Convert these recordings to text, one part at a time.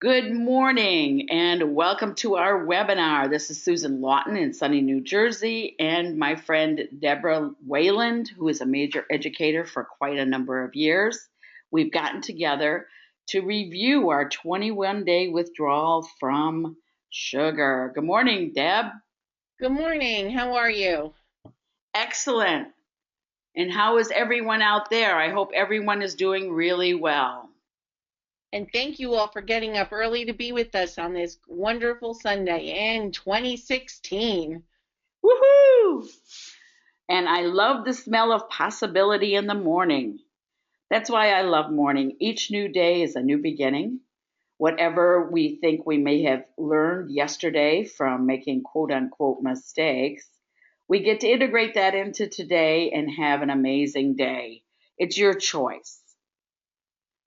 Good morning and welcome to our webinar. This is Susan Lawton in sunny New Jersey and my friend Deborah Wayland, who is a major educator for quite a number of years. We've gotten together to review our 21-day withdrawal from sugar. Good morning, Deb. Good morning. How are you? Excellent. And how is everyone out there? I hope everyone is doing really well. And thank you all for getting up early to be with us on this wonderful Sunday in 2016. Woohoo! And I love the smell of possibility in the morning. That's why I love morning. Each new day is a new beginning. Whatever we think we may have learned yesterday from making quote unquote mistakes, we get to integrate that into today and have an amazing day. It's your choice.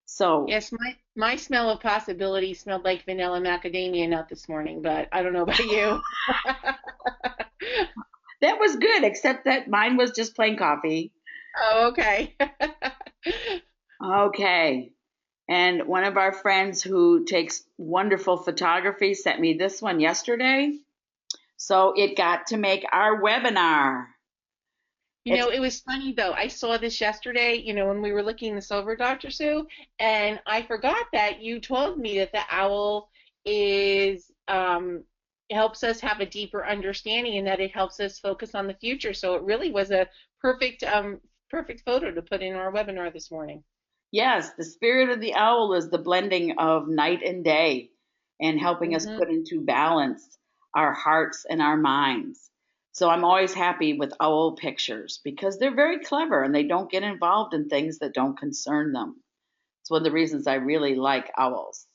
So Yes, my smell of possibility smelled like vanilla macadamia nut this morning, but I don't know about you. that was good, except that mine was just plain coffee. Oh, okay. Okay. And one of our friends who takes wonderful photography sent me this one yesterday. So it got to make our webinar. It's It was funny though. I saw this yesterday, when we were looking this over, Dr. Sue, and I forgot that you told me that the owl is helps us have a deeper understanding and that it helps us focus on the future. So it really was a perfect photo to put in our webinar this morning. yes, the spirit of the owl is the blending of night and day and helping us Hmm. put into balance our hearts and our minds. So I'm always happy with owl pictures because they're very clever and they don't get involved in things that don't concern them. It's one of the reasons I really like owls.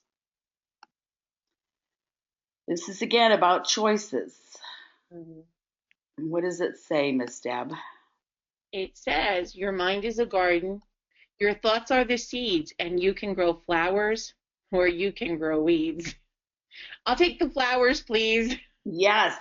This is again about choices. Hmm. What does it say, Miss Deb? It says your mind is a garden, your thoughts are the seeds, and you can grow flowers or you can grow weeds. I'll take the flowers, please. Yes.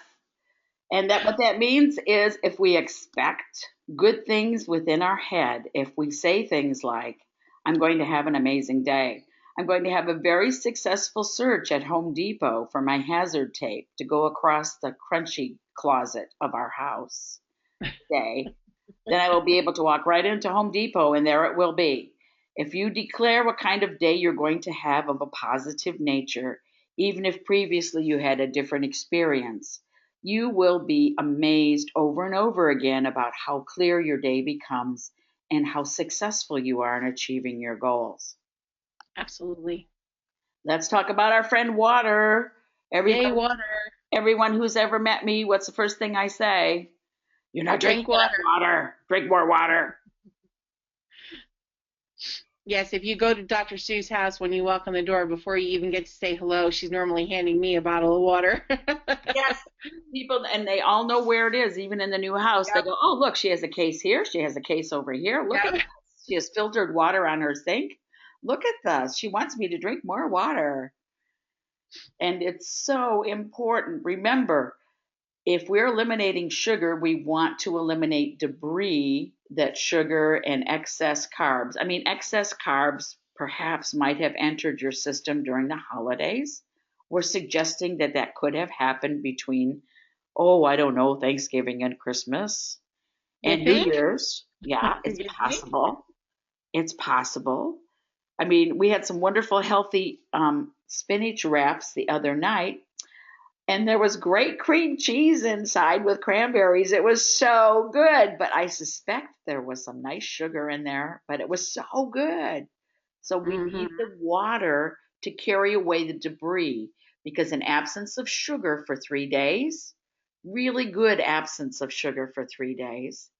And that what that means is if we expect good things within our head, if we say things like, I'm going to have an amazing day. I'm going to have a very successful search at Home Depot for my hazard tape to go across the crunchy closet of our house today. Then I will be able to walk right into Home Depot and there it will be. If you declare what kind of day you're going to have of a positive nature, even if previously you had a different experience, you will be amazed over and over again about how clear your day becomes and how successful you are in achieving your goals. Absolutely. Let's talk about our friend water. Yay, Everyone, water. everyone who's ever met me, what's the first thing I say? You're not drinking Drink enough water. water. Drink more water. Yes, if you go to Dr. Sue's house when you walk on the door, before you even get to say hello, she's normally handing me a bottle of water. Yes, people, and they all know where it is, even in the new house. They Yep, go, oh, look, she has a case here. She has a case over here. Look at yep. this. She has filtered water on her sink. Look at this. She wants me to drink more water. And it's so important. Remember, if we're eliminating sugar, we want to eliminate debris that sugar and excess carbs. I mean, excess carbs perhaps might have entered your system during the holidays. We're suggesting that that could have happened between, oh, I don't know, Thanksgiving and Christmas You and New think? Year's. Yeah, it's You think? possible. It's possible. I mean, we had some wonderful, healthy spinach wraps the other night and there was great cream cheese inside with cranberries. It was so good, but I suspect there was some nice sugar in there, but it was so good. So we Hmm. need the water to carry away the debris because in absence of sugar for 3 days, really good absence of sugar for 3 days,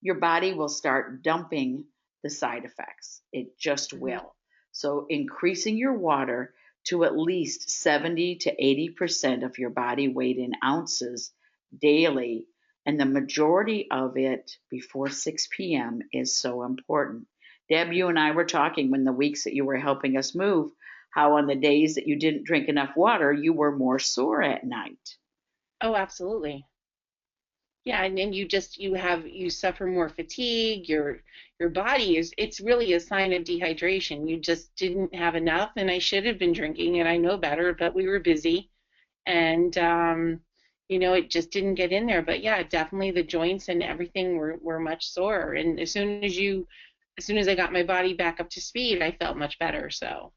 your body will start dumping the side effects. It just Hmm. will. So increasing your water to at least 70 to 80% of your body weight in ounces daily, and the majority of it before 6 p.m. is so important. Deb, you and I were talking when the weeks that you were helping us move, how on the days that you didn't drink enough water, you were more sore at night. Oh, absolutely. Yeah, and then you suffer more fatigue, your body is it's really a sign of dehydration. You just didn't have enough, and I should have been drinking, and I know better, but we were busy, and it just didn't get in there. But yeah, definitely the joints and everything were much sore. And as soon as I got my body back up to speed, I felt much better. So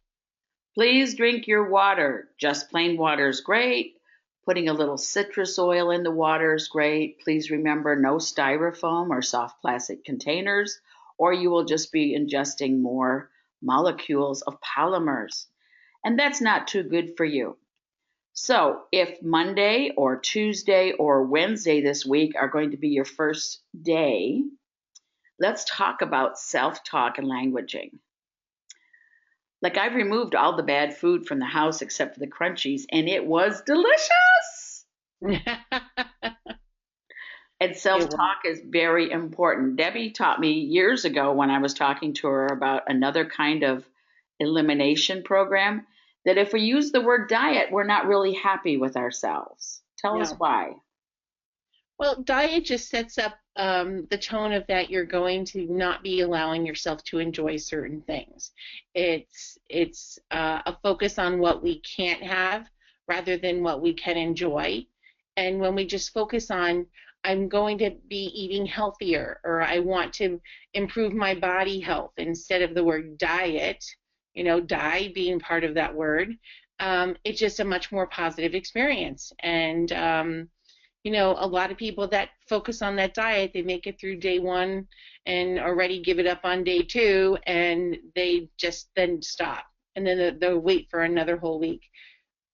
Please drink your water. Just plain water is great. Putting a little citrus oil in the water is great. Please remember no styrofoam or soft plastic containers, or you will just be ingesting more molecules of polymers. And that's not too good for you. So, if Monday or Tuesday or Wednesday this week are going to be your first day, let's talk about self talk and languaging. Like, I've removed all the bad food from the house except for the crunchies, and it was delicious. And self it was. talk is very important. Debbie taught me years ago when I was talking to her about another kind of elimination program that if we use the word diet, we're not really happy with ourselves. Tell us No. why. Well, diet just sets up the tone of that you're going to not be allowing yourself to enjoy certain things. It's a focus on what we can't have rather than what we can enjoy. And when we just focus on, I'm going to be eating healthier, or I want to improve my body health instead of the word diet, die being part of that word, it's just a much more positive experience. And a lot of people that focus on that diet, they make it through day one and already give it up on day two, and they just then stop. And then they'll wait for another whole week.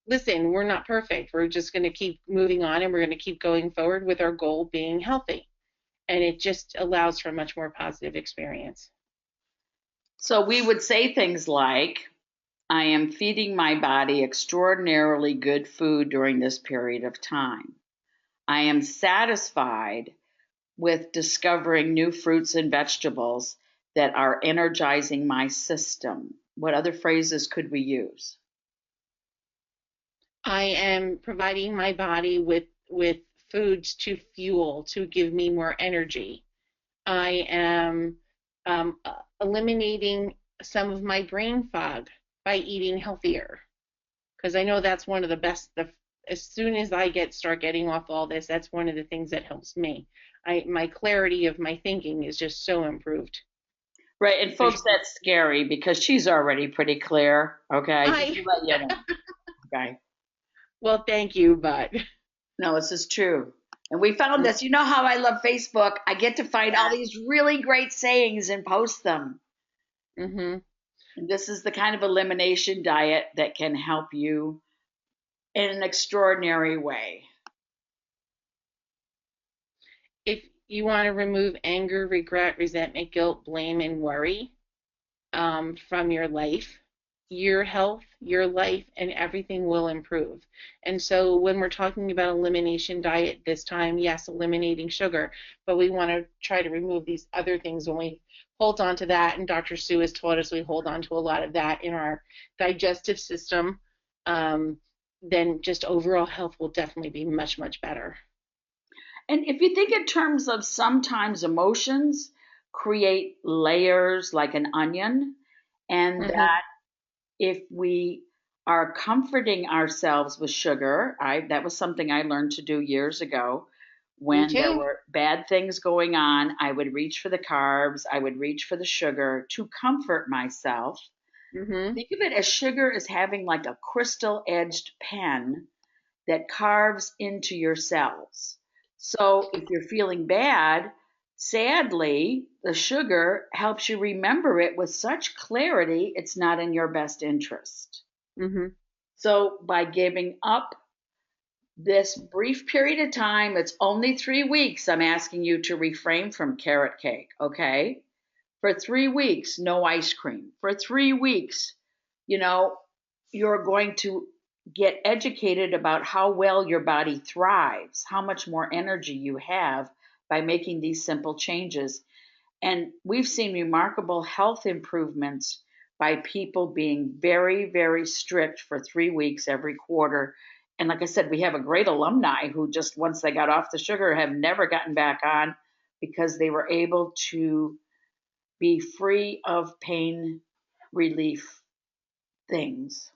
Listen, we're not perfect. We're just going to keep moving on, and we're going to keep going forward with our goal being healthy. And it just allows for a much more positive experience. So we would say things like, I am feeding my body extraordinarily good food during this period of time. I am satisfied with discovering new fruits and vegetables that are energizing my system. What other phrases could we use? I am providing my body with foods to fuel to give me more energy. I am eliminating some of my brain fog by eating healthier, because I know that's one of the best. As soon as start getting off all this, that's one of the things that helps me. My clarity of my thinking is just so improved. Right, and folks, that's scary because she's already pretty clear. Okay, just I to let you know. Okay, well, thank you, but no, this is true. And we found this. You know how I love Facebook? I get to find all yeah. these really great sayings and post them. hmm And this is the kind of elimination diet that can help you in an extraordinary way. If you want to remove anger, regret, resentment, guilt, blame, and worry from your life, your health, your life, and everything will improve. And so when we're talking about elimination diet this time, yes, eliminating sugar, but we want to try to remove these other things when we hold on to that. And Dr. Sue has taught us we hold on to a lot of that in our digestive system. Um, then just overall health will definitely be much, much better. And if you think in terms of sometimes emotions create layers like an onion, and hmm that if we are comforting ourselves with sugar, that was something I learned to do years ago. Me When there too. were bad things going on, I would reach for the carbs, I would reach for the sugar to comfort myself. hmm Think of it as sugar as having like a crystal edged pen that carves into your cells. So if you're feeling bad, sadly, the sugar helps you remember it with such clarity, it's not in your best interest. hmm So by giving up this brief period of time, it's only 3 weeks, I'm asking you to refrain from carrot cake, okay? For 3 weeks, no ice cream. For 3 weeks, you know, you're going to get educated about how well your body thrives, how much more energy you have by making these simple changes. And we've seen remarkable health improvements by people being very, very strict for 3 weeks every quarter. And like I said, we have a great alumni who just once they got off the sugar have never gotten back on because they were able to be free of pain relief things.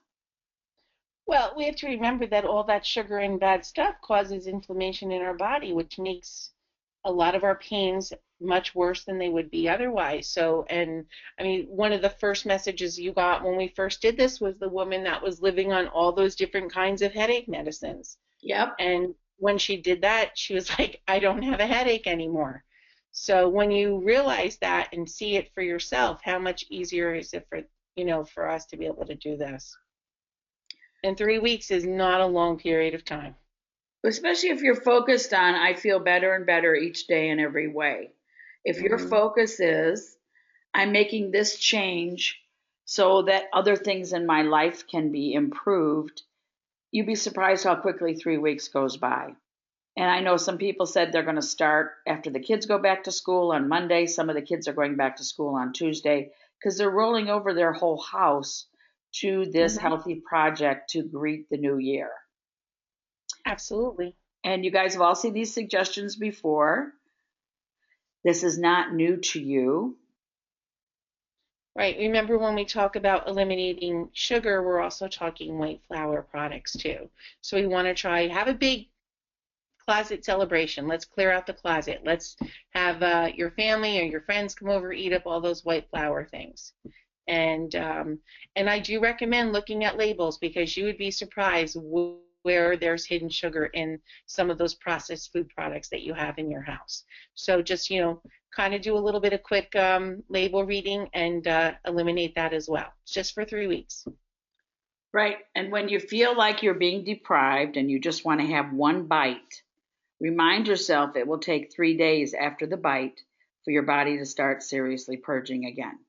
Well, we have to remember that all that sugar and bad stuff causes inflammation in our body, which makes a lot of our pains much worse than they would be otherwise. So, and I mean, one of the first messages you got when we first did this was the woman that was living on all those different kinds of headache medicines. Yep. And when she did that, she was like, I don't have a headache anymore. So when you realize that and see it for yourself, how much easier is it for, for us to be able to do this? And 3 weeks is not a long period of time. Especially if you're focused on, I feel better and better each day in every way. If your Hmm. focus is, I'm making this change so that other things in my life can be improved, you'd be surprised how quickly 3 weeks goes by. And I know some people said they're going to start after the kids go back to school on Monday. Some of the kids are going back to school on Tuesday because they're rolling over their whole house to this Hmm. healthy project to greet the new year. Absolutely. And you guys have all seen these suggestions before. This is not new to you. Right. Remember when we talk about eliminating sugar, we're also talking white flour products too. So we want to try, have a big closet celebration. Let's clear out the closet. Let's have your family or your friends come over, eat up all those white flour things. And I do recommend looking at labels because you would be surprised where there's hidden sugar in some of those processed food products that you have in your house. So just kind of do a little bit of quick label reading and eliminate that as well. It's just for 3 weeks. Right. And when you feel like you're being deprived and you just want to have one bite, remind yourself it will take 3 days after the bite for your body to start seriously purging again.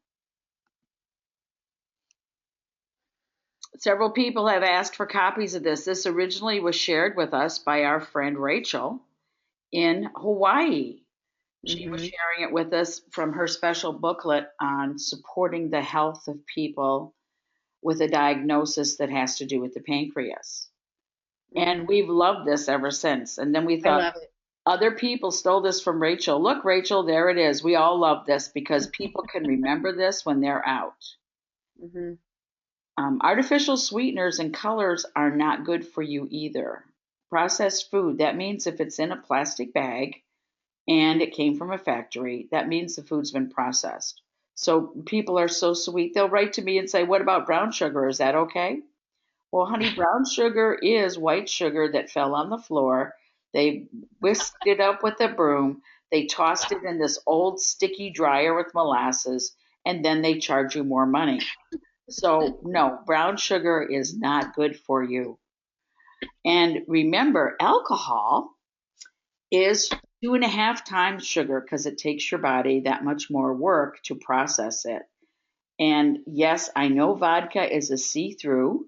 Several people have asked for copies of this. This originally was shared with us by our friend Rachel in Hawaii. She was Hmm. sharing it with us from her special booklet on supporting the health of people with a diagnosis that has to do with the pancreas. And Hmm. we've loved this ever since. And then we I thought, love it. other people stole this from Rachel. Look, Rachel, there it is. We all love this because people can remember this when they're out. Hmm. Artificial sweeteners and colors are not good for you either. Processed food, that means if it's in a plastic bag and it came from a factory, that means the food's been processed. So people are so sweet, they'll write to me and say, what about brown sugar? Is that okay? Well, honey, brown sugar is white sugar that fell on the floor. They whisked it up with a broom. They tossed it in this old sticky dryer with molasses, and then they charge you more money. So, no, brown sugar is not good for you. And remember, alcohol is 2.5 times sugar because it takes your body that much more work to process it. And yes, I know vodka is a see through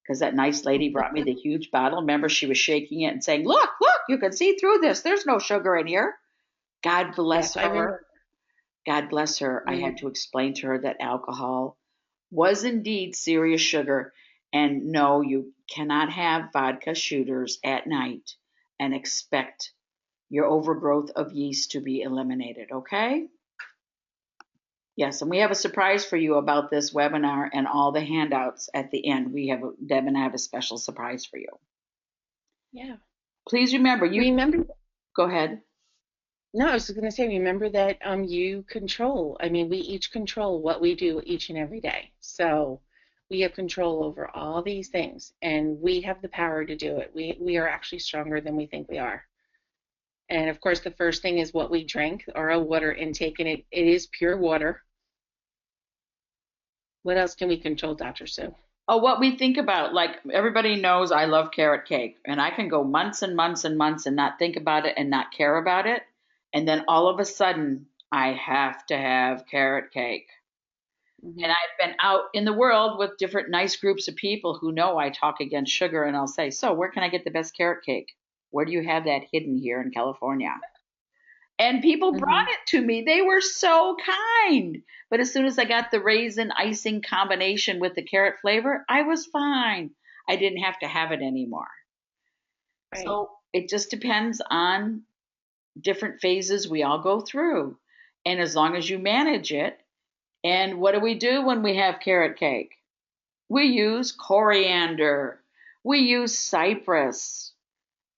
because that nice lady brought me the huge bottle. Remember, she was shaking it and saying, look, look, you can see through this. There's no sugar in here. God bless Yes, I her. remember. God bless her. I had Mm. to explain to her that alcohol was indeed serious sugar. And no, you cannot have vodka shooters at night and expect your overgrowth of yeast to be eliminated, okay? Yes, and we have a surprise for you about this webinar and all the handouts at the end. Deb and I have a special surprise for you. Yeah. Please remember, you Remember, go ahead. no, I was just going to say, remember that you control. I mean, we each control what we do each and every day. So we have control over all these things, and we have the power to do it. We are actually stronger than we think we are. And of course, the first thing is what we drink, our water intake, and it is pure water. What else can we control, Dr. Sue? Oh, what we think about, like everybody knows I love carrot cake, and I can go months and months and months and not think about it and not care about it. And then all of a sudden, I have to have carrot cake. And Hmm. I've been out in the world with different nice groups of people who know I talk against sugar, and I'll say, so where can I get the best carrot cake? Where do you have that hidden here in California? And people brought Hmm. it to me. They were so kind. But as soon as I got the raisin icing combination with the carrot flavor, I was fine. I didn't have to have it anymore. Right. So it just depends on different phases we all go through. And as long as you manage it, and what do we do when we have carrot cake? We use coriander, we use cypress.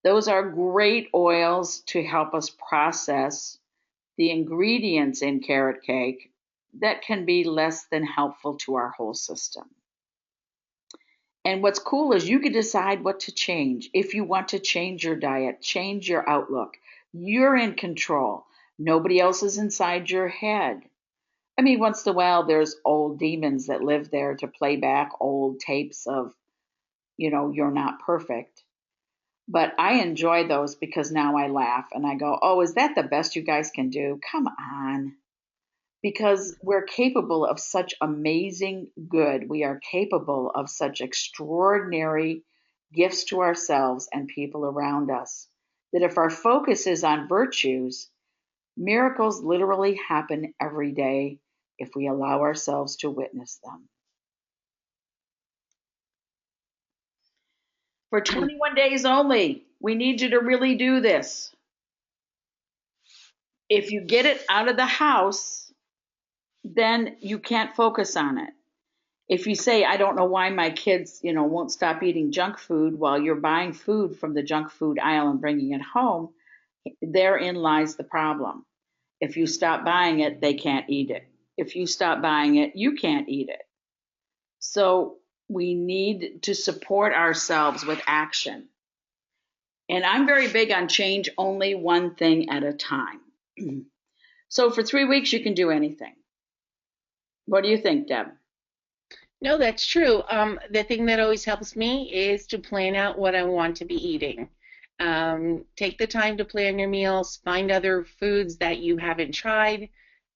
Those are great oils to help us process the ingredients in carrot cake that can be less than helpful to our whole system. And what's cool is you can decide what to change. If you want to change your diet, change your outlook, you're in control. Nobody else is inside your head. I mean, once in a while, there's old demons that live there to play back old tapes of, you're not perfect. But I enjoy those because now I laugh and I go, oh, is that the best you guys can do? Come on. Because we're capable of such amazing good. We are capable of such extraordinary gifts to ourselves and people around us that if our focus is on virtues, miracles literally happen every day if we allow ourselves to witness them. For 21 days only, we need you to really do this. If you get it out of the house, then you can't focus on it. If you say, I don't know why my kids, won't stop eating junk food while you're buying food from the junk food aisle and bringing it home, therein lies the problem. If you stop buying it, they can't eat it. If you stop buying it, you can't eat it. So we need to support ourselves with action. And I'm very big on change only one thing at a time. So for 3 weeks, you can do anything. What do you think, Deb? No, that's true. The thing that always helps me is to plan out what I want to be eating. Take the time to plan your meals, find other foods that you haven't tried.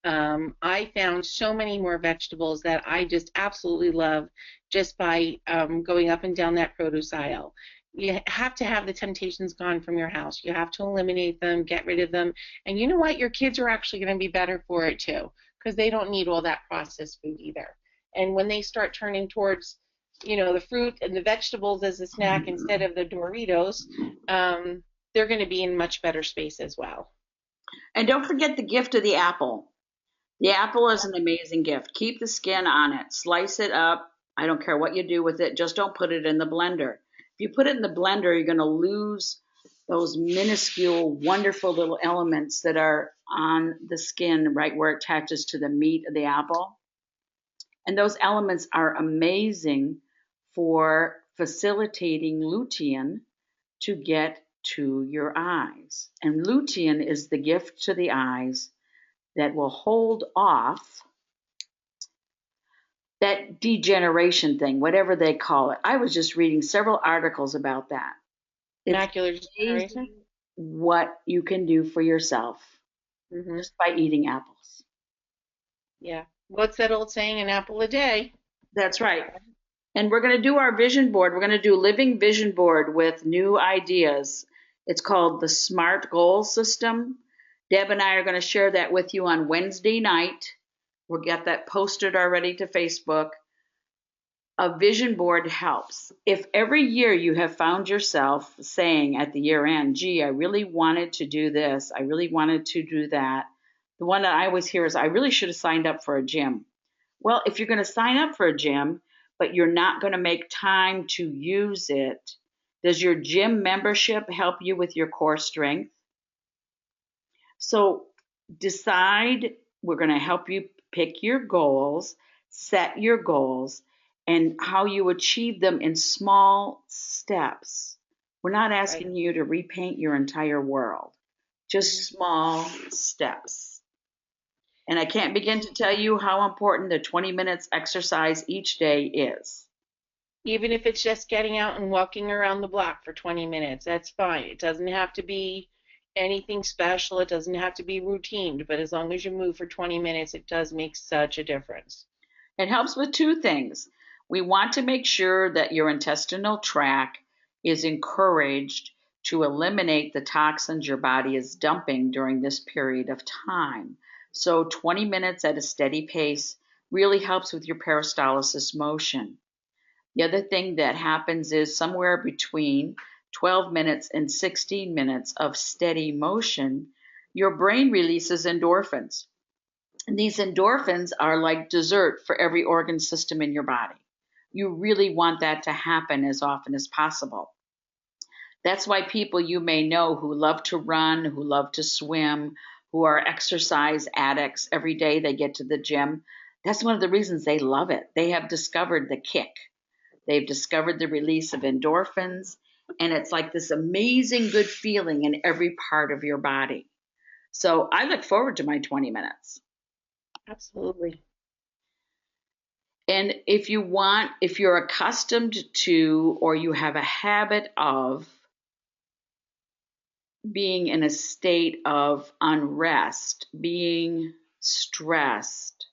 I found so many more vegetables that I just absolutely love just by going up and down that produce aisle. You have to have the temptations gone from your house. You have to eliminate them, get rid of them. And you know what? Your kids are actually going to be better for it too, because they don't need all that processed food either. And when they start turning towards, the fruit and the vegetables as a snack instead of the Doritos, they're going to be in much better space as well. And don't forget the gift of the apple. The apple is an amazing gift. Keep the skin on it, slice it up. I don't care what you do with it, just don't put it in the blender. If you put it in the blender, you're going to lose those minuscule, wonderful little elements that are on the skin right where it attaches to the meat of the apple. And those elements are amazing for facilitating lutein to get to your eyes. And lutein is the gift to the eyes that will hold off that degeneration thing, whatever they call it. I was just reading several articles about that. It's Macular degeneration. amazing what you can do for yourself Hmm. just by eating apples. Yeah. What's that old saying? An apple a day. That's right. And we're going to do our vision board. We're going to do living vision board with new ideas. It's called the SMART Goal System. Deb and I are going to share that with you on Wednesday night. We'll get that posted already to Facebook. A vision board helps. If every year you have found yourself saying at the year end, gee, I really wanted to do this, I really wanted to do that. The one that I always hear is, I really should have signed up for a gym. Well, if you're going to sign up for a gym, but you're not going to make time to use it, does your gym membership help you with your core strength? So decide, we're going to help you pick your goals, set your goals, and how you achieve them in small steps. We're not Right. asking you to repaint your entire world, just Mhm. small steps. And I can't begin to tell you how important the 20 minutes exercise each day is. Even if it's just getting out and walking around the block for 20 minutes, that's fine. It doesn't have to be anything special. It doesn't have to be routine, but as long as you move for 20 minutes, it does make such a difference. It helps with two things. We want to make sure that your intestinal tract is encouraged to eliminate the toxins your body is dumping during this period of time. So 20 minutes at a steady pace really helps with your peristalsis motion. The other thing that happens is somewhere between 12 minutes, and 16 minutes of steady motion, your brain releases endorphins. And these endorphins are like dessert for every organ system in your body. You really want that to happen as often as possible. That's why people you may know who love to run, who love to swim, who are exercise addicts, every day they get to the gym. That's one of the reasons they love it. They have discovered the kick. They've discovered the release of endorphins, and it's like this amazing good feeling in every part of your body. So I look forward to my 20 minutes. Absolutely. And if you're accustomed to, or you have a habit of being in a state of unrest, being stressed,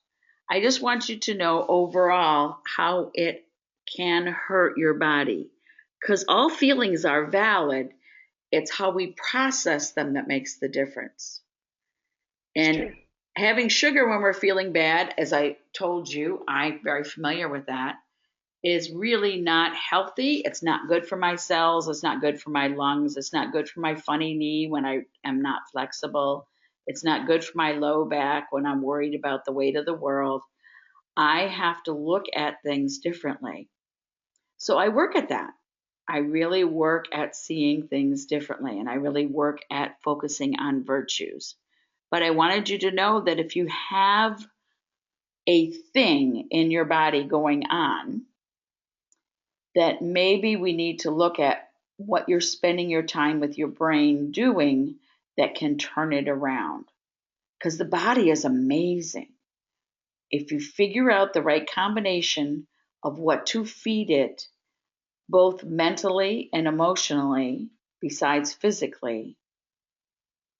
I just want you to know overall how it can hurt your body. Because all feelings are valid, it's how we process them that makes the difference. And having sugar when we're feeling bad, as I told you, I'm very familiar with that, is really not healthy. It's not good for my cells. It's not good for my lungs. It's not good for my funny knee when I am not flexible. It's not good for my low back when I'm worried about the weight of the world. I have to look at things differently. So I work at that. I really work at seeing things differently, and I really work at focusing on virtues. But I wanted you to know that if you have a thing in your body going on, that maybe we need to look at what you're spending your time with your brain doing that can turn it around. Because the body is amazing. If you figure out the right combination of what to feed it, both mentally and emotionally, besides physically,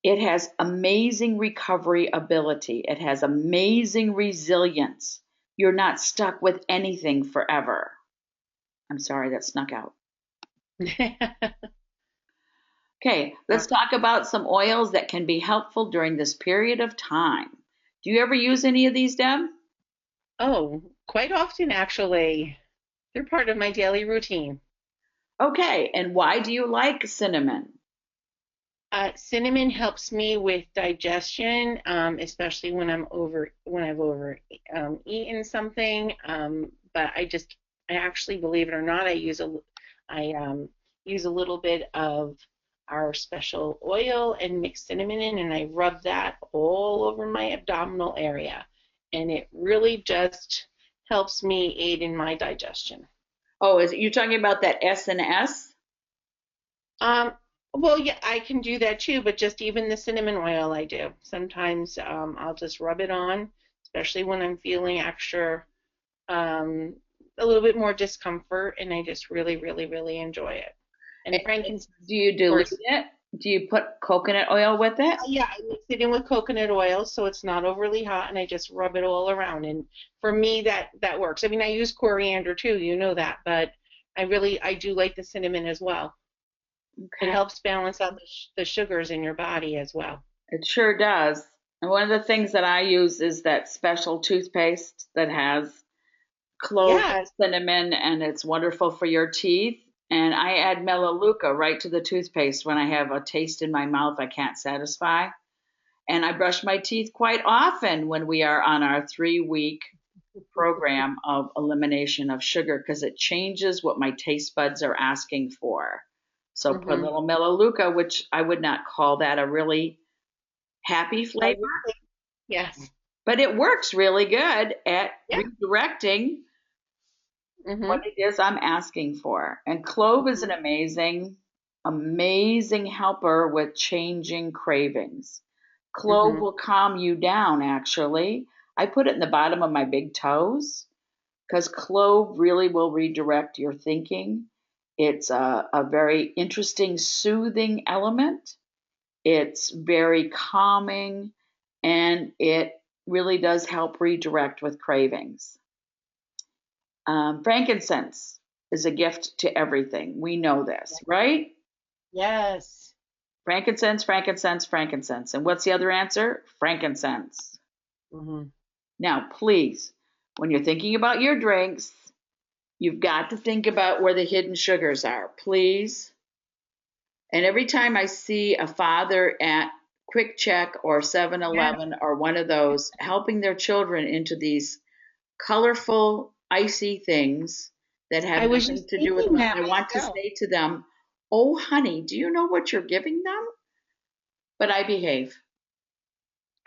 it has amazing recovery ability. It has amazing resilience. You're not stuck with anything forever. I'm sorry, that snuck out. Okay, let's talk about some oils that can be helpful during this period of time. Do you ever use any of these, Deb? Oh, quite often actually. They're part of my daily routine. Okay, and why do you like cinnamon? Cinnamon helps me with digestion, especially when I've over eaten something. But I actually, believe it or not, I use a little bit of our special oil and mix cinnamon in, and I rub that all over my abdominal area, and it really just helps me aid in my digestion. Oh, is it, you're talking about that S&S? Um, well, yeah, I can do that too, but just even the cinnamon oil I do. Sometimes I'll just rub it on, especially when I'm feeling extra, um, a little bit more discomfort, and I just really, really, really enjoy it. And frankincense, Do you of dilute course, it? Do you put coconut oil with it? yeah, I mix it in with coconut oil so it's not overly hot, and I just rub it all around. And for me, that works. I mean, I use coriander too, you know that, but I do like the cinnamon as well. It Okay. helps balance out the sugars in your body as well. It sure does. And one of the things that I use is that special toothpaste that has clove Yes. and cinnamon, and it's wonderful for your teeth. And I add melaleuca right to the toothpaste when I have a taste in my mouth I can't satisfy. And I brush my teeth quite often when we are on our 3 week program of elimination of sugar because it changes what my taste buds are asking for. So put a Mm-hmm. little melaleuca, which I would not call that a really happy Oh, flavor, really? Yes. but it works really good at Yeah. redirecting what Mm-hmm. it is I'm asking for. And clove is an Mm-hmm. amazing, amazing helper with changing cravings. Clove Mm-hmm. will calm you down, actually. I put it in the bottom of my big toes because clove really will redirect your thinking. It's a very interesting, soothing element. It's very calming, and it really does help redirect with cravings. Frankincense is a gift to everything. We know this, right? Yes. Frankincense, frankincense, frankincense. And what's the other answer? Frankincense. Mm-hmm. Now, please, when you're thinking about your drinks, you've got to think about where the hidden sugars are. Please And every time I see a father at Quick Check or 7-Eleven or one of those helping their children into these colorful, icy things that have I was nothing just to do with thinking milk, that I want to myself. say to them, oh, honey, do you know what you're giving them? But I behave.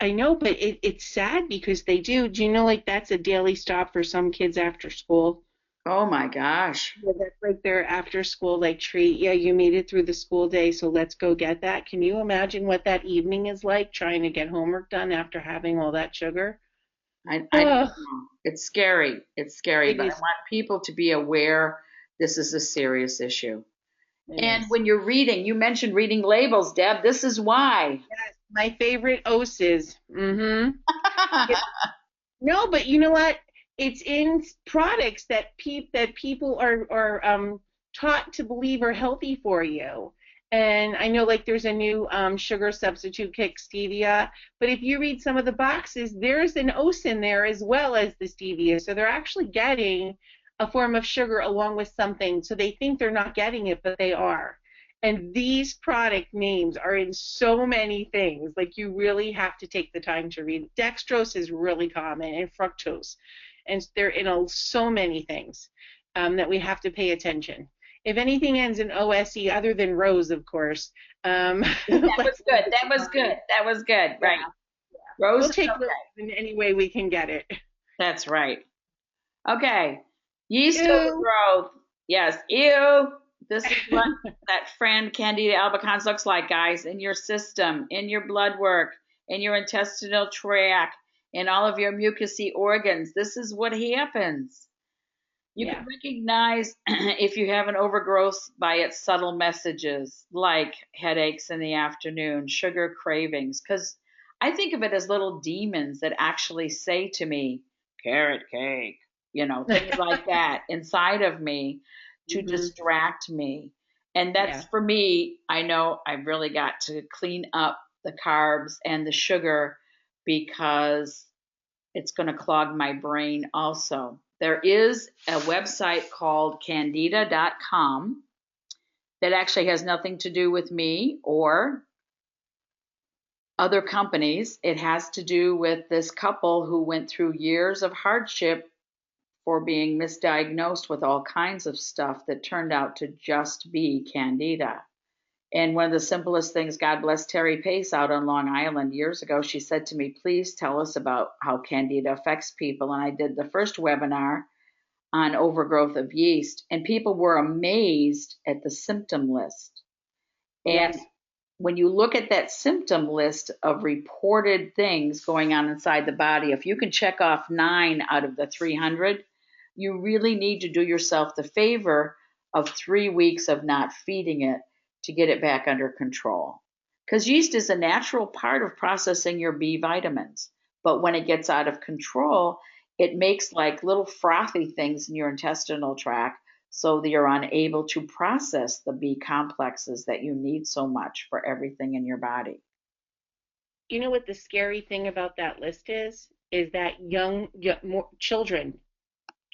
I know, but it's sad because they do. Do you know, like, that's a daily stop for some kids after school? Oh my gosh. Yeah, that's like their after school like treat. Yeah, you made it through the school day, so let's go get that. Can you imagine what that evening is like trying to get homework done after having all that sugar? I don't Oh, know. It's scary. It's scary, it but I is. want people to be aware this is a serious issue. It And is. when you're reading, you mentioned reading labels, Deb. This is why. Yes, my favorite oses. Mm-hmm. No, but you know what? It's in products that people are taught to believe are healthy for you. And I know like there's a new sugar substitute kick stevia, but if you read some of the boxes, there's an OS in there as well as the stevia. So they're actually getting a form of sugar along with something. So they think they're not getting it, but they are. And these product names are in so many things. Like you really have to take the time to read. Dextrose is really common, and fructose, and they're in so many things that we have to pay attention. If anything ends in OSE, other than Rose, of course, That was let's good. leave it That was good. behind. That was good. Yeah, Right. Rose we'll is take Rose okay. in any way we can get it. That's right. Okay. Yeast Ew. overgrowth. Yes. Ew. This is what that friend Candida albicans looks like, guys, in your system, in your blood work, in your intestinal tract, in all of your mucousy organs. This is what happens. You can Yeah. recognize if you have an overgrowth by its subtle messages, like headaches in the afternoon, sugar cravings, because I think of it as little demons that actually say to me, carrot cake, things like that inside of me to Hmm. distract me. And that's Yeah. for me, I know I've really got to clean up the carbs and the sugar because it's going to clog my brain also. There is a website called candida.com that actually has nothing to do with me or other companies. It has to do with this couple who went through years of hardship for being misdiagnosed with all kinds of stuff that turned out to just be candida. And one of the simplest things, God bless Terry Pace out on Long Island years ago, she said to me, please tell us about how candida affects people. And I did the first webinar on overgrowth of yeast, and people were amazed at the symptom list. And Yes. when you look at that symptom list of reported things going on inside the body, if you can check off 9 out of the 300, you really need to do yourself the favor of 3 weeks of not feeding it to get it back under control. Because yeast is a natural part of processing your B vitamins. But when it gets out of control, it makes like little frothy things in your intestinal tract so that you're unable to process the B complexes that you need so much for everything in your body. You know what the scary thing about that list is? Is that young more, children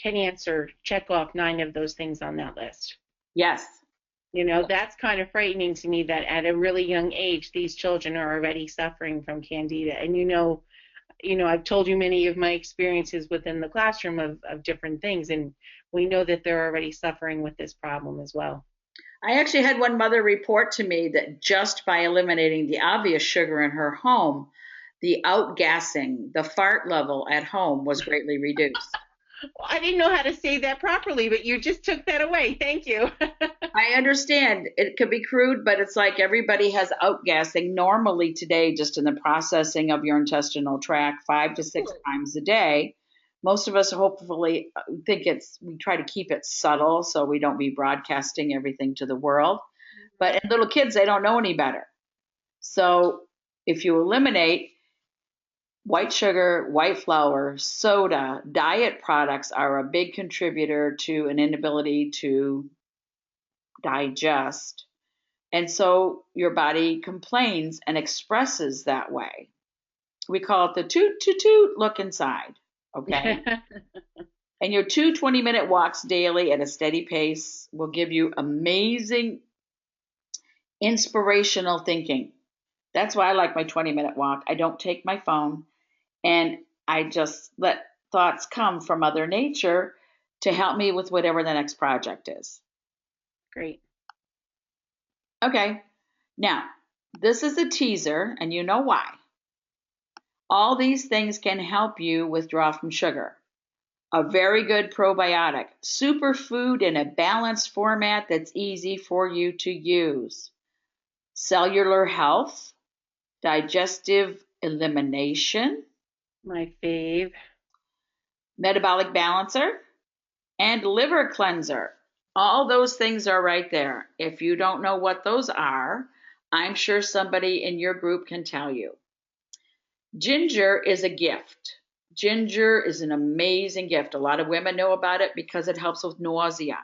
can check off 9 of those things on that list. Yes. You know, that's kind of frightening to me that at a really young age, these children are already suffering from candida. And I've told you many of my experiences within the classroom of different things, and we know that they're already suffering with this problem as well. I actually had one mother report to me that just by eliminating the obvious sugar in her home, the outgassing, the fart level at home was greatly reduced. Well, I didn't know how to say that properly, but you just took that away. Thank you. I understand it could be crude, but it's like everybody has outgassing normally today, just in the processing of your intestinal tract 5 to 6 times a day. Most of us hopefully think we try to keep it subtle so we don't be broadcasting everything to the world. But in little kids, they don't know any better. So if you eliminate white sugar, white flour, soda, diet products are a big contributor to an inability to digest. And so your body complains and expresses that way. We call it the toot toot toot look inside. Okay. And your 2 20-minute walks daily at a steady pace will give you amazing inspirational thinking. That's why I like my 20-minute walk. I don't take my phone, and I just let thoughts come from Mother Nature to help me with whatever the next project is. Great. Okay, now this is a teaser, and you know why. All these things can help you withdraw from sugar. A very good probiotic, superfood in a balanced format that's easy for you to use. Cellular health, digestive elimination, My fave. metabolic balancer, and liver cleanser. All those things are right there. If you don't know what those are, I'm sure somebody in your group can tell you. Ginger is a gift. Ginger is an amazing gift. A lot of women know about it because it helps with nausea.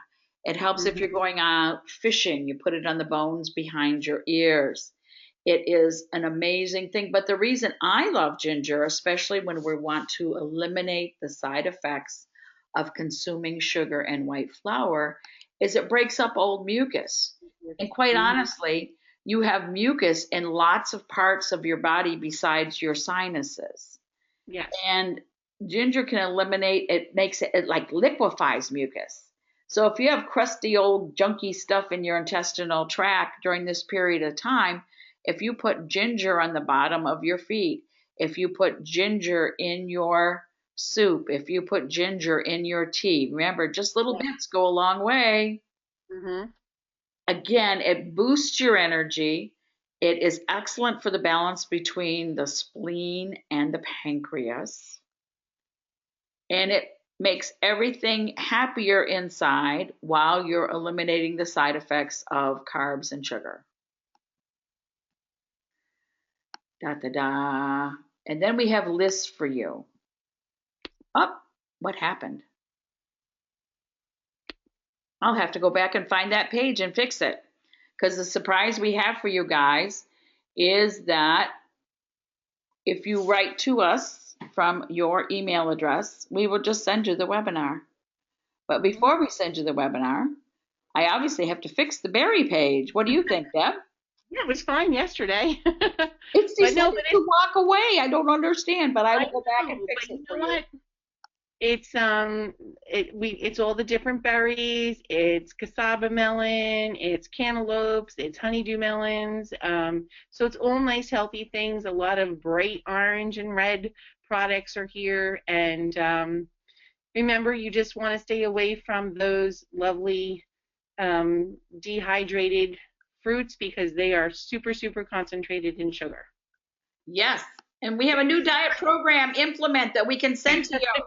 It helps if you're Mm-hmm. going out fishing, you put it on the bones behind your ears. It is an amazing thing. But the reason I love ginger, especially when we want to eliminate the side effects of consuming sugar and white flour, is it breaks up old mucus. And quite Mm-hmm. honestly, you have mucus in lots of parts of your body besides your sinuses. Yes. And ginger can eliminate it, makes it like liquefies mucus. So if you have crusty old junky stuff in your intestinal tract during this period of time, if you put ginger on the bottom of your feet, if you put ginger in your soup, if you put ginger in your tea, remember, just little Yeah. bits go a long way. Mm-hmm. Again, it boosts your energy. It is excellent for the balance between the spleen and the pancreas. And it makes everything happier inside while you're eliminating the side effects of carbs and sugar. Da da da. And then we have lists for you. Oh, what happened? I'll have to go back and find that page and fix it. Because the surprise we have for you guys is that if you write to us from your email address, we will just send you the webinar. But Mm-hmm. before we send you the webinar, I obviously have to fix the berry page. What do you think, Deb? Yeah, it was fine yesterday. It's But no, decided to walk away. I don't understand, but I I will go back and know, fix but it you for know you. what? It's all the different berries. It's cassava melon, it's cantaloupes, it's honeydew melons. So it's all nice, healthy things. A lot of bright orange and red products are here. And remember, you just want to stay away from those lovely dehydrated fruits because they are super, super concentrated in sugar. Yes. And we have a new diet program implement that we can send to you.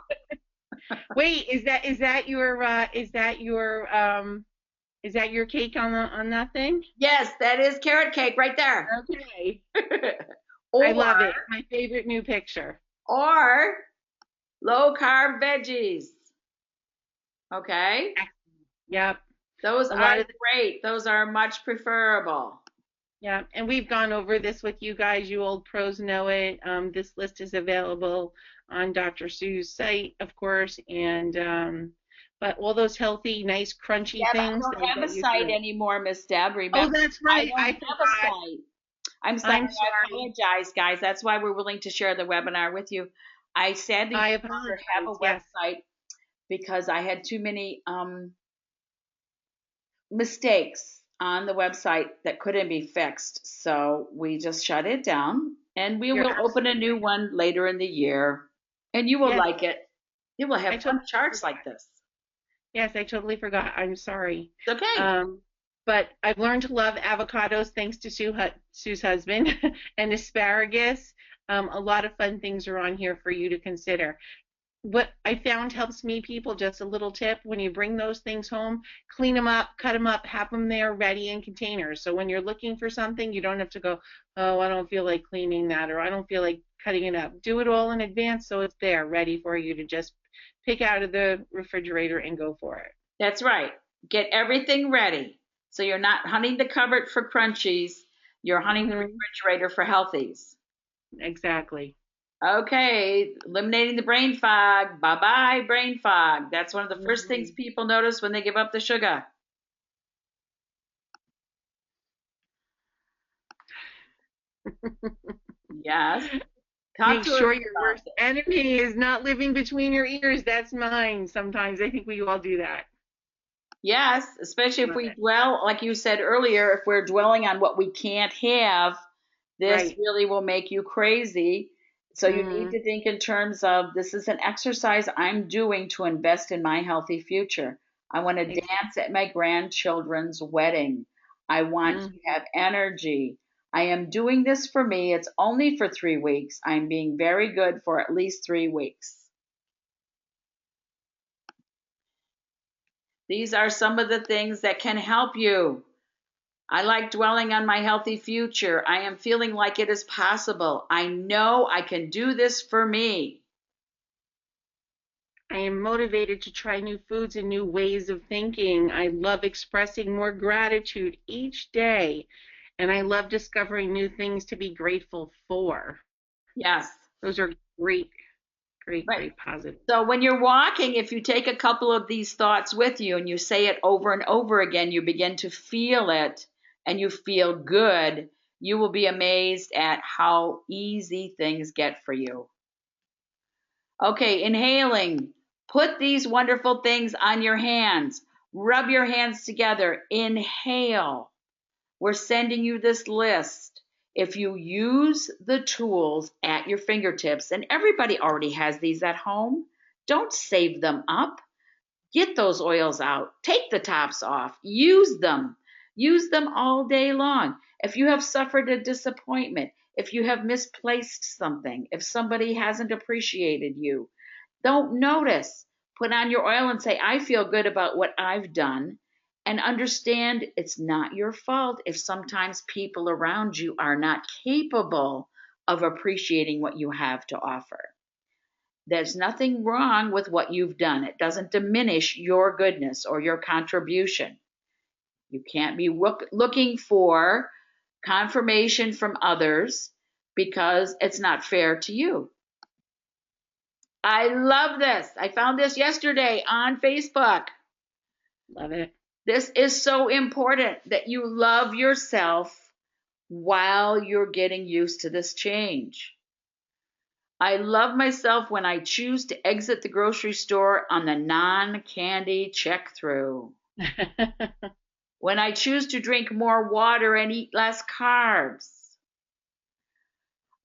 Wait, is that your cake on that thing? Yes, that is carrot cake right there. Okay. I or love it. My favorite new picture. or low carb veggies. Okay? Yep. Those A are lot of great. Those are much preferable. Yeah, and we've gone over this with you guys. You old pros know it. This list is available on Dr. Sue's site, of course, and but all those healthy, nice, crunchy Yeah, but I things don't they'll have a get you site through. anymore, Miss Deb. Oh, Remember, that's I right. don't I have a forgot. site. I'm sorry. I'm I sorry. apologize, guys. That's why we're willing to share the webinar with you. I sadly I no longer have apologize. a Yes. website because I had too many mistakes on the website that couldn't be fixed. So we just shut it down and we You're will open a absolutely new right. one later in the year. And you will Yes, like it. You will I have fun totally charts forgot. like this. Yes, I totally forgot. I'm sorry. It's okay. Um, but I've learned to love avocados thanks to Sue's husband and asparagus. A lot of fun things are on here for you to consider. What I found helps me, people, just a little tip: when you bring those things home, clean them up, cut them up, have them there ready in containers. So when you're looking for something, you don't have to go, oh, I don't feel like cleaning that, or I don't feel like cutting it up. Do it all in advance so it's there ready for you to just pick out of the refrigerator and go for it. That's right. Get everything ready. So you're not hunting the cupboard for crunchies, you're hunting the Hmm. refrigerator for healthies. Exactly. Okay, eliminating the brain fog. Bye bye, brain fog. That's one of the first things Hmm. people notice when they give up the sugar. Yes. Talk Make to us sure your about worst this. enemy is not living between your ears. That's mine. Sometimes I think we all do that. Yes, especially if Love we it. dwell, like you said earlier, if we're dwelling on what we can't have, this Right. really will make you crazy. So you need Hmm. to think in terms of this is an exercise I'm doing to invest in my healthy future. I want to dance Exactly. at my grandchildren's wedding. I want to Hmm. have energy. I am doing this for me. It's only for 3 weeks. I'm being very good for at least 3 weeks. These are some of the things that can help you. I like dwelling on my healthy future. I am feeling like it is possible. I know I can do this for me. I am motivated to try new foods and new ways of thinking. I love expressing more gratitude each day, and I love discovering new things to be grateful for. Yes. Those are great, great, Right. great positive. So when you're walking, if you take a couple of these thoughts with you and you say it over and over again, you begin to feel it and you feel good. You will be amazed at how easy things get for you. Okay, inhaling. Put these wonderful things on your hands. Rub your hands together. Inhale. We're sending you this list. If you use the tools at your fingertips, and everybody already has these at home, don't save them up. Get those oils out. Take the tops off. Use them. Use them all day long. If you have suffered a disappointment, if you have misplaced something, if somebody hasn't appreciated you, don't notice. Put on your oil and say, I feel good about what I've done. And understand it's not your fault if sometimes people around you are not capable of appreciating what you have to offer. There's nothing wrong with what you've done. It doesn't diminish your goodness or your contribution. You can't be looking for confirmation from others because it's not fair to you. I love this. I found this yesterday on Facebook. Love it. This is so important that you love yourself while you're getting used to this change. I love myself when I choose to exit the grocery store on the non candy check through. When I choose to drink more water and eat less carbs.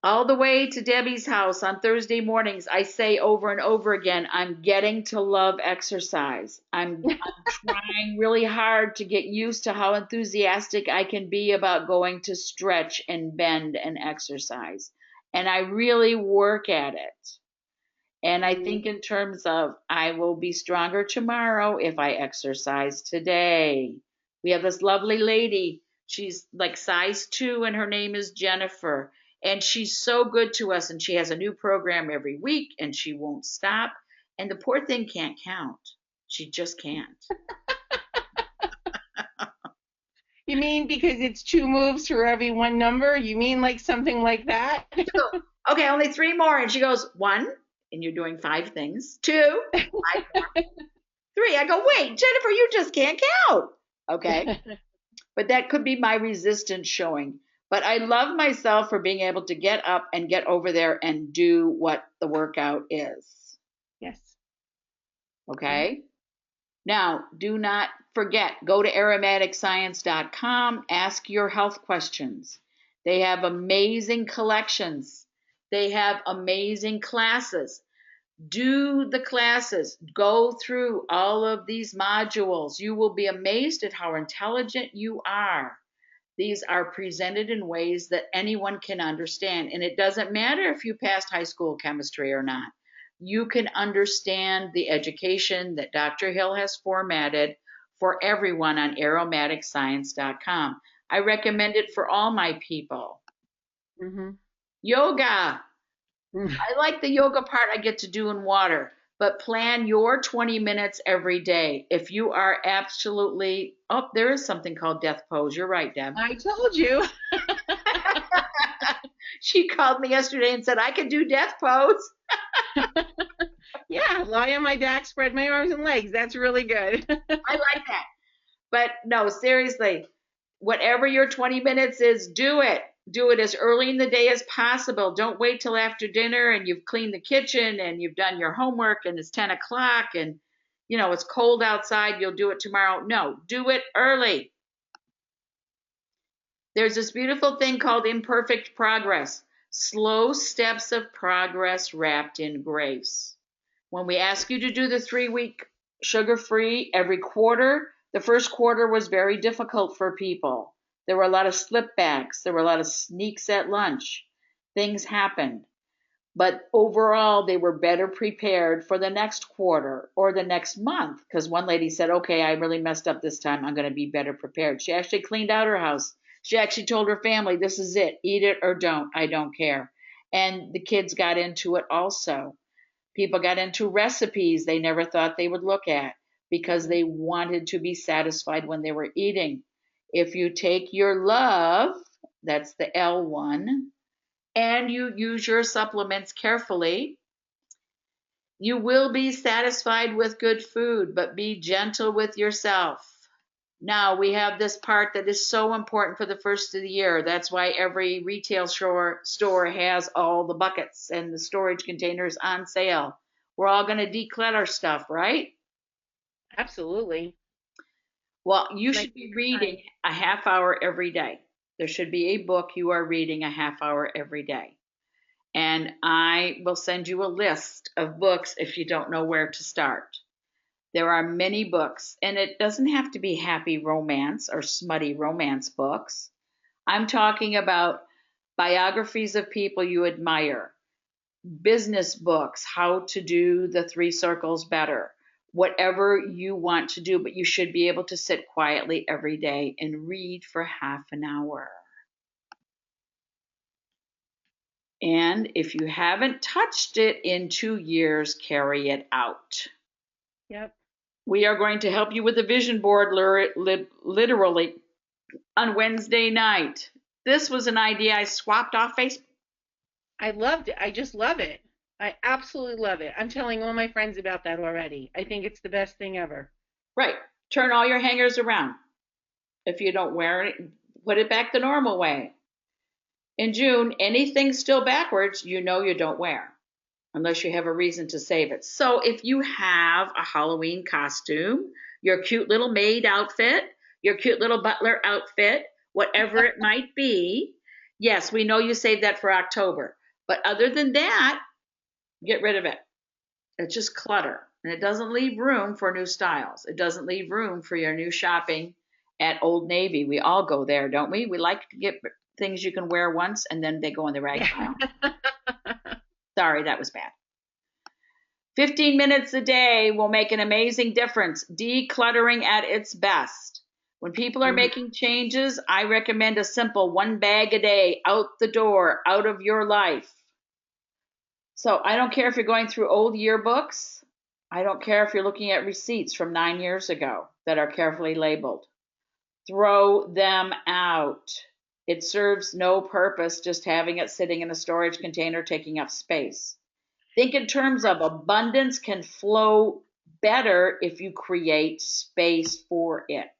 All the way to Debbie's house on Thursday mornings, I say over and over again, I'm getting to love exercise. I'm trying really hard to get used to how enthusiastic I can be about going to stretch and bend and exercise. And I really work at it. And I Hmm. think in terms of I will be stronger tomorrow if I exercise today. We have this lovely lady. She's like size 2 and her name is Jennifer. And she's so good to us and she has a new program every week and she won't stop. And the poor thing can't count. She just can't. You mean because it's two moves for every one number? You mean like something like that? She'll go, okay, only 3 more. And she goes, 1, and you're doing 5 things. 2, 5 more. 3. I go, wait, Jennifer, you just can't count. Okay. But that could be my resistance showing. But I love myself for being able to get up and get over there and do what the workout is. Yes. Yeah. Okay? Now, do not forget, go to aromaticscience.com, ask your health questions. They have amazing collections, they have amazing classes. Do the classes, go through all of these modules. You will be amazed at how intelligent you are. These are presented in ways that anyone can understand. And it doesn't matter if you passed high school chemistry or not. You can understand the education that Dr. Hill has formatted for everyone on aromaticscience.com. I recommend it for all my people. Hmm. Yoga. I like the yoga part I get to do in water, but plan your 20 minutes every day. If you are absolutely, oh, there is something called death pose. You're right, Deb. I told you. She called me yesterday and said I could do death pose. Yeah, lie on my back, spread my arms and legs. That's really good. I like that. But no, seriously, whatever your 20 minutes is, do it. Do it as early in the day as possible. Don't wait till after dinner and you've cleaned the kitchen and you've done your homework and it's 10 o'clock and it's cold outside. You'll do it tomorrow. No, do it early. There's this beautiful thing called imperfect progress, slow steps of progress wrapped in grace. When we ask you to do the 3-week sugar-free every quarter, the first quarter was very difficult for people. There were a lot of slipbacks. There were a lot of sneaks at lunch. Things happened. But overall, they were better prepared for the next quarter or the next month. Because one lady said, okay, I really messed up this time. I'm going to be better prepared. She actually cleaned out her house. She actually told her family, this is it. Eat it or don't. I don't care. And the kids got into it also. People got into recipes they never thought they would look at because they wanted to be satisfied when they were eating. If you take your love, that's the L1, and you use your supplements carefully, you will be satisfied with good food, but be gentle with yourself. Now, we have this part that is so important for the first of the year. That's why every retail store has all the buckets and the storage containers on sale. We're all going to declutter stuff, right? Absolutely. Well, you My should be favorite reading time. a half hour every day. There should be a book you are reading a half hour every day. And I will send you a list of books if you don't know where to start. There are many books, and it doesn't have to be happy romance or smutty romance books. I'm talking about biographies of people you admire, business books, how to do the 3 circles better, whatever you want to do, but you should be able to sit quietly every day and read for half an hour. And if you haven't touched it in 2 years, carry it out. Yep. We are going to help you with the vision board literally on Wednesday night. This was an idea I swapped off Facebook. I loved it. I just love it. I absolutely love it. I'm telling all my friends about that already. I think it's the best thing ever. Right. Turn all your hangers around. If you don't wear it, put it back the normal way. In June, anything still backwards, you don't wear unless you have a reason to save it. So if you have a Halloween costume, your cute little maid outfit, your cute little butler outfit, whatever it might be, yes, we know you saved that for October. But other than that, get rid of it. It's just clutter. And it doesn't leave room for new styles. It doesn't leave room for your new shopping at Old Navy. We all go there, don't we? We like to get things you can wear once and then they go in the rag Yeah. pile. Sorry, that was bad. 15 minutes a day will make an amazing difference. Decluttering at its best. When people are Mhm. making changes, I recommend a simple 1 bag a day out the door, out of your life. So I don't care if you're going through old yearbooks. I don't care if you're looking at receipts from 9 years ago that are carefully labeled. Throw them out. It serves no purpose just having it sitting in a storage container taking up space. Think in terms of abundance can flow better if you create space for it.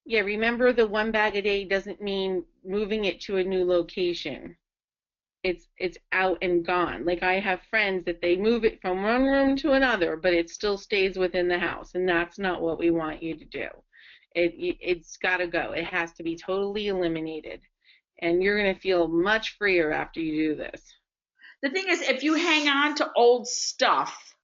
Yeah, remember the 1 bag a day doesn't mean moving it to a new location. It's out and gone. Like I have friends that they move it from one room to another, but it still stays within the house, and that's not what we want you to do. It's got to go. It has to be totally eliminated, and you're going to feel much freer after you do this. The thing is, if you hang on to old stuff,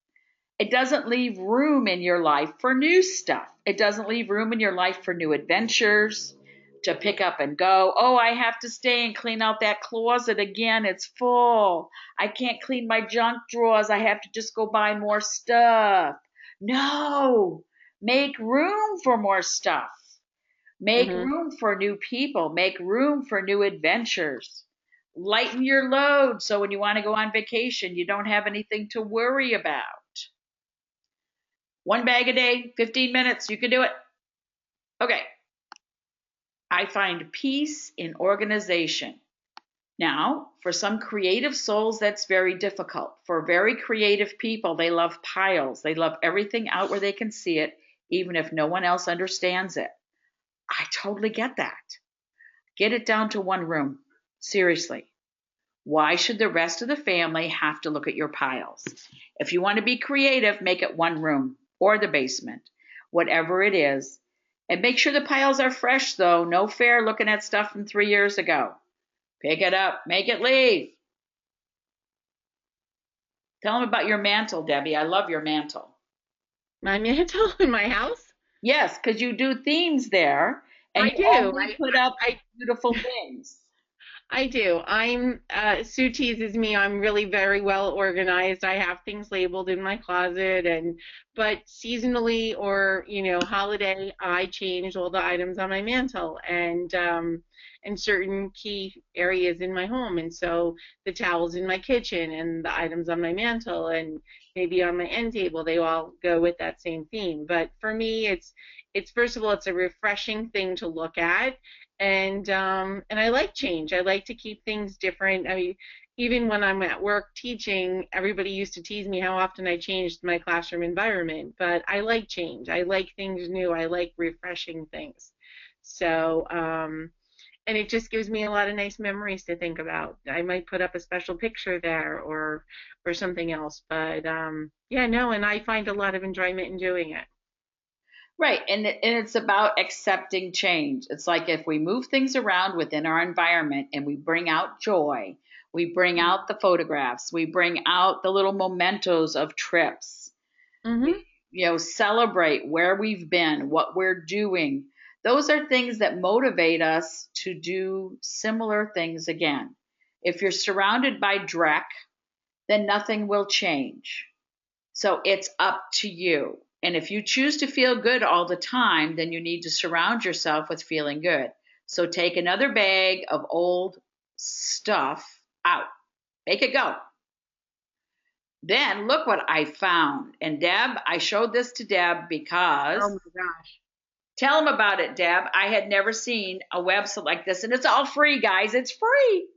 it doesn't leave room in your life for new stuff. It doesn't leave room in your life for new adventures, to pick up and go. Oh, I have to stay and clean out that closet again. It's full. I can't clean my junk drawers. I have to just go buy more stuff. No, make room for more stuff. Make Hmm. room for new people. Make room for new adventures. Lighten your load so when you want to go on vacation, you don't have anything to worry about. 1 bag a day, 15 minutes, you can do it. Okay. I find peace in organization. Now, for some creative souls, that's very difficult. For very creative people, they love piles. They love everything out where they can see it, even if no one else understands it. I totally get that. Get it down to one room. Seriously. Why should the rest of the family have to look at your piles? If you want to be creative, make it one room or the basement, whatever it is. And make sure the piles are fresh, though. No fair looking at stuff from 3 years ago. Pick it up, make it leave. Tell them about your mantle, Debbie. I love your mantle. My mantle in my house? Yes, because you do themes there and I you do. only put up I beautiful things. I do. Sue teases me. I'm really very well organized. I have things labeled in my closet, but seasonally or, holiday, I change all the items on my mantle and certain key areas in my home. And so the towels in my kitchen and the items on my mantle and maybe on my end table, they all go with that same theme. But for me, it's first of all, it's a refreshing thing to look at, and I like change. I like to keep things different. I mean, even when I'm at work teaching, everybody used to tease me how often I changed my classroom environment, but I like change. I like things new. I like refreshing things. So, and it just gives me a lot of nice memories to think about. I might put up a special picture there or something else, but yeah, no, and I find a lot of enjoyment in doing it. Right. And it's about accepting change. It's like if we move things around within our environment and we bring out joy, we bring out the photographs, we bring out the little mementos of trips, Mm-hmm. celebrate where we've been, what we're doing. Those are things that motivate us to do similar things again. If you're surrounded by dreck, then nothing will change. So it's up to you. And if you choose to feel good all the time, then you need to surround yourself with feeling good. So take another bag of old stuff out, make it go. Then look what I found. And Deb, I showed this to Deb Oh because, my gosh. tell them about it, Deb. I had never seen a website like this, and it's all free, guys. It's free.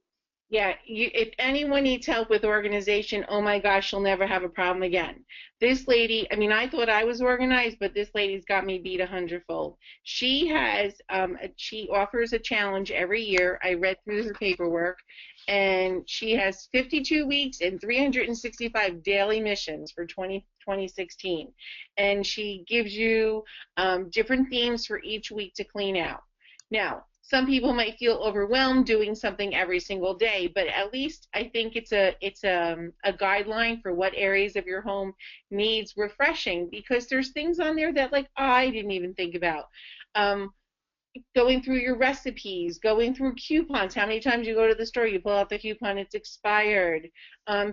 Yeah, if anyone needs help with organization, oh my gosh, she'll never have a problem again. This lady, I mean, I thought I was organized, but this lady's got me beat 100-fold. She offers a challenge every year. I read through her paperwork, and she has 52 weeks and 365 daily missions for 2016. And she gives you different themes for each week to clean out. Now, some people might feel overwhelmed doing something every single day, but at least I think it's a guideline for what areas of your home needs refreshing, because there's things on there that like I didn't even think about. Um, Going through your recipes, going through coupons. How many times you go to the store, you pull out the coupon, it's expired.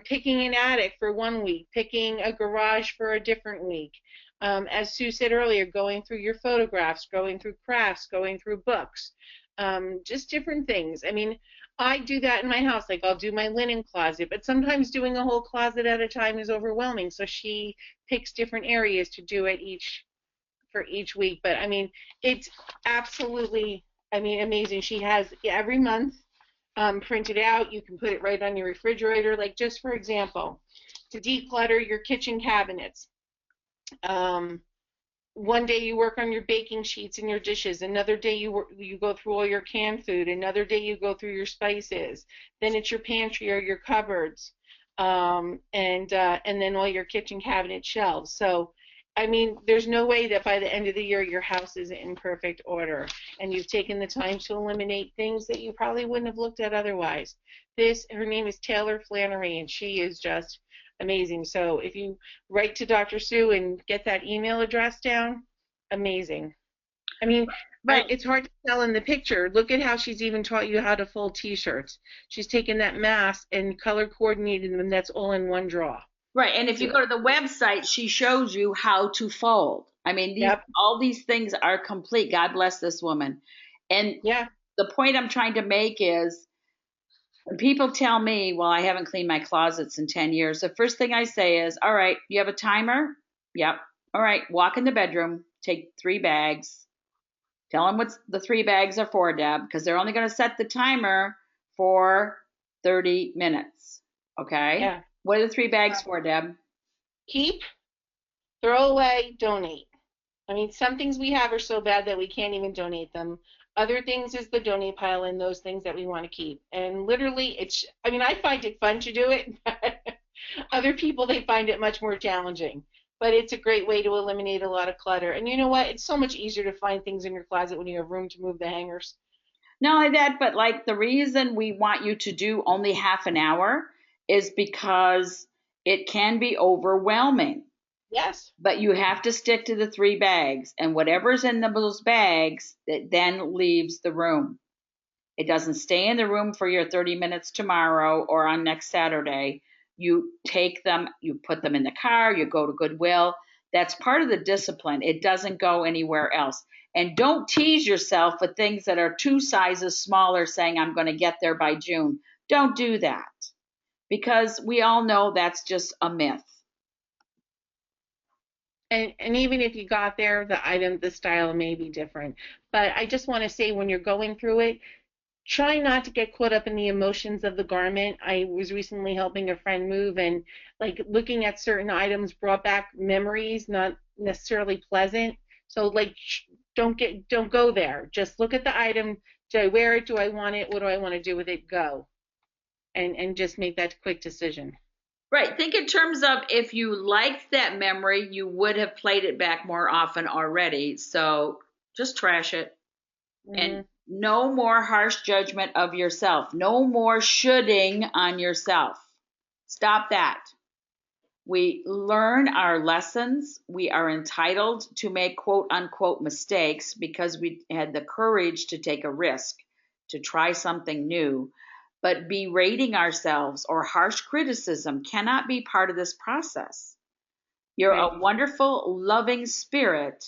Picking an attic for one week, picking a garage for a different week. As Sue said earlier, going through your photographs, going through crafts, going through books, just different things. I mean, I do that in my house. Like I'll do my linen closet, but sometimes doing a whole closet at a time is overwhelming. So she picks different areas to do it each for each week. But I mean, it's absolutely, I mean, amazing. She has every month printed out. You can put it right on your refrigerator. Like just for example, to declutter your kitchen cabinets. Um, One day you work on your baking sheets and your dishes. Another day you go through all your canned food. Another day you go through your spices. Then it's your pantry or your cupboards, and then all your kitchen cabinet shelves. So, I mean, there's no way that by the end of the year your house is in perfect order, and you've taken the time to eliminate things that you probably wouldn't have looked at otherwise. Her name is Taylor Flannery, and she is just amazing. So if you write to Dr. Sue and get that email address down, amazing. I mean, Right. it's hard to tell in the picture. Look at how she's even taught you how to fold t-shirts. She's taken that mass and color coordinated them. That's all in one draw. Right. And if you So, go to the website, she shows you how to fold. I mean, yep, all these things are complete. God bless this woman. And yeah, the point I'm trying to make is when people tell me, well, I haven't cleaned my closets in 10 years, the first thing I say is, all right, you have a timer? Yep. All right, walk in the bedroom, take 3 bags. Tell them what the 3 bags are for, Deb, because they're only going to set the timer for 30 minutes. Okay? yeah. What are the 3 bags for, Deb? Keep, throw away, donate. I mean, some things we have are so bad that we can't even donate them. Other things is the donate pile and those things that we want to keep. And literally, I mean, I find it fun to do it. Other people, they find it much more challenging. But it's a great way to eliminate a lot of clutter. And you know what? It's so much easier to find things in your closet when you have room to move the hangers. Not only that, but like the reason we want you to do only half an hour is because it can be overwhelming. Yes. But you have to stick to the 3 bags, and whatever's in those bags, it then leaves the room. It doesn't stay in the room for your 30 minutes tomorrow or on next Saturday. You take them, you put them in the car, you go to Goodwill. That's part of the discipline. It doesn't go anywhere else. And don't tease yourself with things that are 2 sizes smaller, saying, I'm going to get there by June. Don't do that, because we all know that's just a myth. And even if you got there, the style may be different. But I just want to say when you're going through it, try not to get caught up in the emotions of the garment. I was recently helping a friend move, and like looking at certain items brought back memories, not necessarily pleasant. So like don't go there. Just look at the item. Do I wear it? Do I want it? What do I want to do with it? Go. And just make that quick decision. Right. Think in terms of, if you liked that memory, you would have played it back more often already. So just trash it. And Hmm. no more harsh judgment of yourself. No more shoulding on yourself. Stop that. We learn our lessons. We are entitled to make quote unquote mistakes because we had the courage to take a risk, to try something new. But berating ourselves or harsh criticism cannot be part of this process. You're Right. a wonderful, loving spirit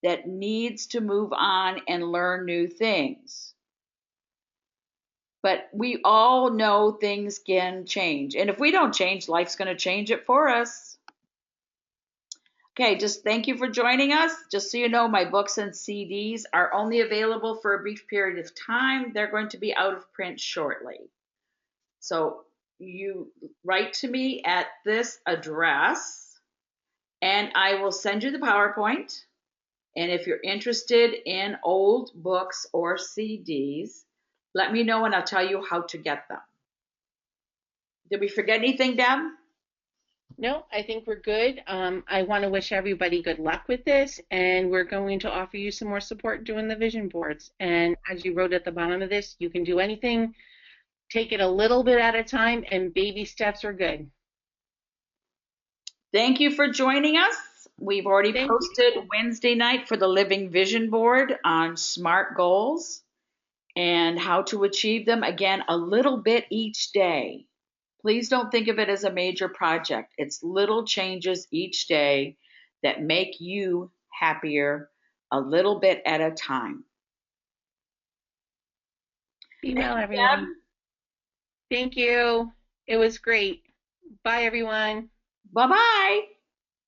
that needs to move on and learn new things. But we all know things can change. And if we don't change, life's going to change it for us. Okay, just thank you for joining us. Just so you know, my books and CDs are only available for a brief period of time. They're going to be out of print shortly. So you write to me at this address, and I will send you the PowerPoint. And if you're interested in old books or CDs, let me know and I'll tell you how to get them. Did we forget anything, Deb? No, I think we're good. I want to wish everybody good luck with this, and we're going to offer you some more support doing the vision boards. And as you wrote at the bottom of this, you can do anything, take it a little bit at a time, and baby steps are good. Thank you for joining us. We've already Thank posted you. Wednesday night for the Living Vision Board on SMART goals and how to achieve them. Again, a little bit each day. Please don't think of it as a major project. It's little changes each day that make you happier, a little bit at a time. Be Thank well, you, Deb. everyone. Thank you. It was great. Bye, everyone. Bye bye.